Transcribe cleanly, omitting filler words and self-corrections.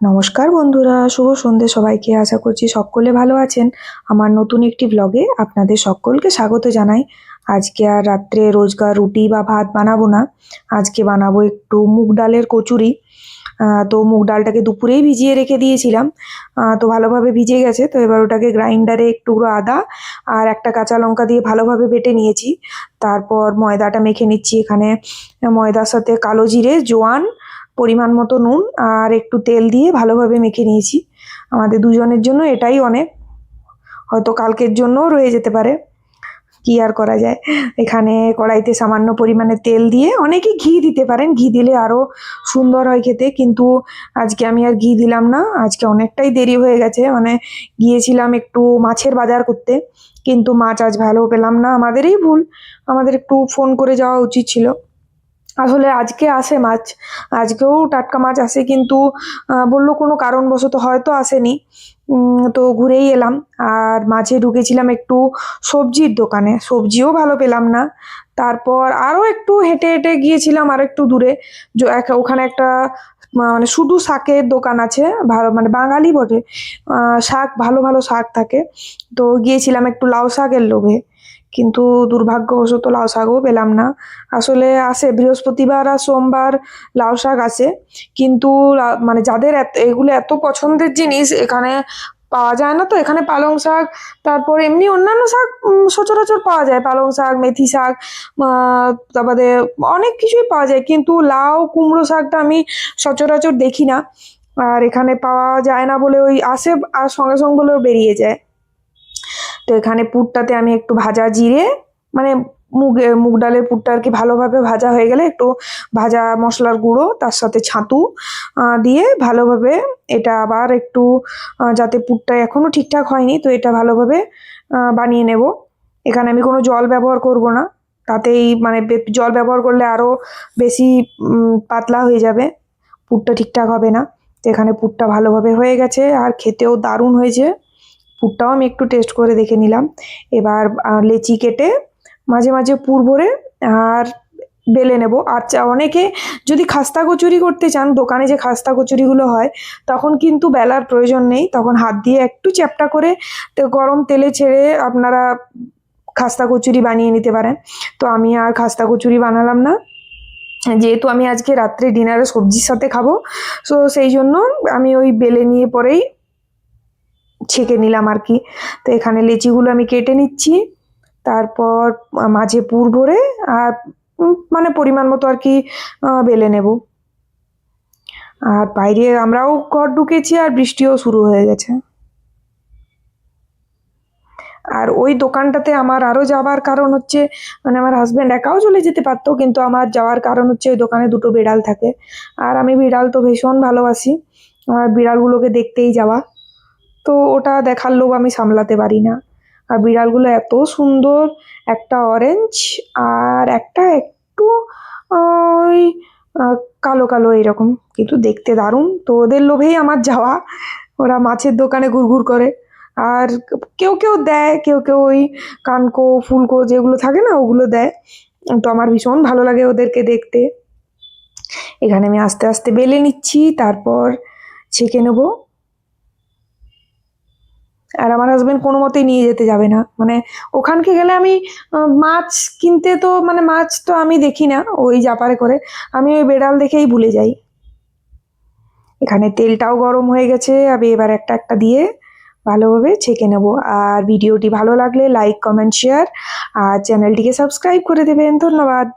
নমস্কার বন্ধুরা, শুভ সন্ধ্যে সবাইকে। আশা করছি সকলে ভালো আছেন। আমার নতুন একটি ব্লগে আপনাদের সকলকে স্বাগত জানাই। আজকে আর রাত্রে রোজকার রুটি বা ভাত বানাবো না, আজকে বানাবো একটু মুগ ডালের কচুরি। তো মুগ ডালটাকে দুপুরেই ভিজিয়ে রেখে দিয়েছিলাম, তো ভালোভাবে ভিজে গেছে। তো এবার ওটাকে গ্রাইন্ডারে একটু আদা আর একটা কাঁচা লঙ্কা দিয়ে ভালোভাবে বেটে নিয়েছি। তারপর ময়দাটা মেখে নিচ্ছি। এখানে ময়দার সাথে কালো জিরে, জোয়ান, পরিমাণ মতো নুন আর একটু তেল দিয়ে ভালোভাবে মেখে নিয়েছি। আমাদের দুজনের জন্য এটাই অনেক, হয়তো কালকের জন্যও রয়ে যেতে পারে, কি আর করা যায়। এখানে কড়াইতে সামান্য পরিমাণে তেল দিয়ে, অনেকে ঘি দিতে পারেন, ঘি দিলে আরও সুন্দর হয় খেতে, কিন্তু আজকে আমি আর ঘি দিলাম না। আজকে অনেকটাই দেরি হয়ে গেছে, মানে গিয়েছিলাম একটু মাছের বাজার করতে, কিন্তু মাছ আজ ভালো পেলাম না। আমাদেরই ভুল, আমাদের একটু ফোন করে যাওয়া উচিত ছিল। আসলে আজকে আসে মাছ, আজকেও টাটকা মাছ আসে, কিন্তু বললো কোনো কারণবশত হয়তো আসেনি। তো ঘুরেই এলাম। আর মাঝে ঢুকেছিলাম একটু সবজির দোকানে, সবজিও ভালো পেলাম না। তারপর আরও একটু হেঁটে হেঁটে গিয়েছিলাম আর একটু দূরে, ওখানে একটা মানে শুধু শাকের দোকান আছে, ভালো মানে বাঙালি বটে, শাক ভালো ভালো শাক থাকে। তো গিয়েছিলাম একটু লাউ শাকের লোভে, কিন্তু দুর্ভাগ্যবশত লাউ শাকও পেলাম না। আসলে আসে বৃহস্পতিবার আর সোমবার লাউ শাক আসে, কিন্তু মানে যাদের এগুলো এত পছন্দের জিনিস এখানে পাওয়া যায় না। তো এখানে পালং শাক, তারপর এমনি অন্যান্য শাক সচরাচর পাওয়া যায়, পালং শাক, মেথি শাক, তারপরে অনেক কিছুই পাওয়া যায়, কিন্তু লাউ কুমড়ো শাকটা আমি সচরাচর দেখি না। আর এখানে পাওয়া যায় না বলে ওই আসে আর সঙ্গে সঙ্গে বলেও বেরিয়ে যায়। তো এখানে পুরটাতে আমি একটু ভাজা জিরে, মানে মুগ ডালের পুরটা আর কি ভালোভাবে ভাজা হয়ে গেলে একটু ভাজা মশলার গুঁড়ো, তার সাথে ছাতু দিয়ে ভালোভাবে এটা আবার একটু, যাতে পুরটা এখনও ঠিকঠাক হয়নি, তো এটা ভালোভাবে বানিয়ে নেব। এখানে আমি কোনো জল ব্যবহার করব না, তাতেই মানে জল ব্যবহার করলে আরও বেশি পাতলা হয়ে যাবে, পুরটা ঠিকঠাক হবে না। তো এখানে পুরটা ভালোভাবে হয়ে গেছে আর খেতেও দারুণ হয়েছে। পুরটাও আমি একটু টেস্ট করে দেখে নিলাম। এবার লেচি কেটে মাঝে মাঝে পুর ভরে আর বেলে নেব। আর অনেকে যদি খাস্তা কচুরি করতে চান, দোকানে যে খাস্তা কচুরিগুলো হয়, তখন কিন্তু বেলার প্রয়োজন নেই, তখন হাত দিয়ে একটু চ্যাপটা করে গরম তেলে ছেড়ে আপনারা খাস্তা কচুরি বানিয়ে নিতে পারেন। তো আমি আর খাস্তা কচুরি বানালাম না, যেহেতু আমি আজকে রাত্রে ডিনারে সবজির সাথে খাবো, তো সেই জন্য আমি ওই বেলে নিয়ে পরেই ছেঁকে নিলাম আর কি। তো এখানে লেচিগুলো আমি কেটে নিচ্ছি, তারপর মাঝে পুর ভরে আর মানে পরিমাণ মতো আর কি বেলে নেব। আর বাইরে আমরাও ঘর ঢুকেছি আর বৃষ্টিও শুরু হয়ে গেছে। আর ওই দোকানটাতে আমার আরও যাওয়ার কারণ হচ্ছে, মানে আমার হাজব্যান্ড একাও চলে যেতে পারতো, কিন্তু আমার যাওয়ার কারণ হচ্ছে ওই দোকানে দুটো বিড়াল থাকে, আর আমি বিড়াল তো ভীষণ ভালোবাসি, আর বিড়ালগুলোকে দেখতেই যাওয়া, তো ওটা দেখার লোভ আমি সামলাতে পারি না। আর বিড়ালগুলো এত সুন্দর, একটা অরেঞ্জ আর একটা একটু ওই কালো কালো এরকম, কিন্তু দেখতে দারুণ। তো ওদের লোভেই আমার যাওয়া, ওরা মাছের দোকানে ঘুরঘুর করে। আর কেউ কেউ দেয়, কেউ কেউ ওই কানকো ফুলকো যেগুলো থাকে না ওগুলো দেয়, তো আমার ভীষণ ভালো লাগে ওদেরকে দেখতে। এখানে আমি আস্তে আস্তে বেলে নিচ্ছি, তারপর ছেঁকে নেবো। আর আমার হাজবেন্ড কোনো মতেই নিয়ে যেতে যাবে না, মানে ওখানকে গেলে আমি মাছ কিনতে, তো মানে মাছ তো আমি দেখি না ওই জাপারে করে, আমি ওই বেড়াল দেখেই ভুলে যাই। এখানে তেলটাও গরম হয়ে গেছে, আমি এবার একটা একটা দিয়ে ভালোভাবে ছেঁকে নেব। আর ভিডিওটি ভালো লাগলে লাইক, কমেন্ট, শেয়ার আর চ্যানেলটিকে সাবস্ক্রাইব করে দেবেন। ধন্যবাদ।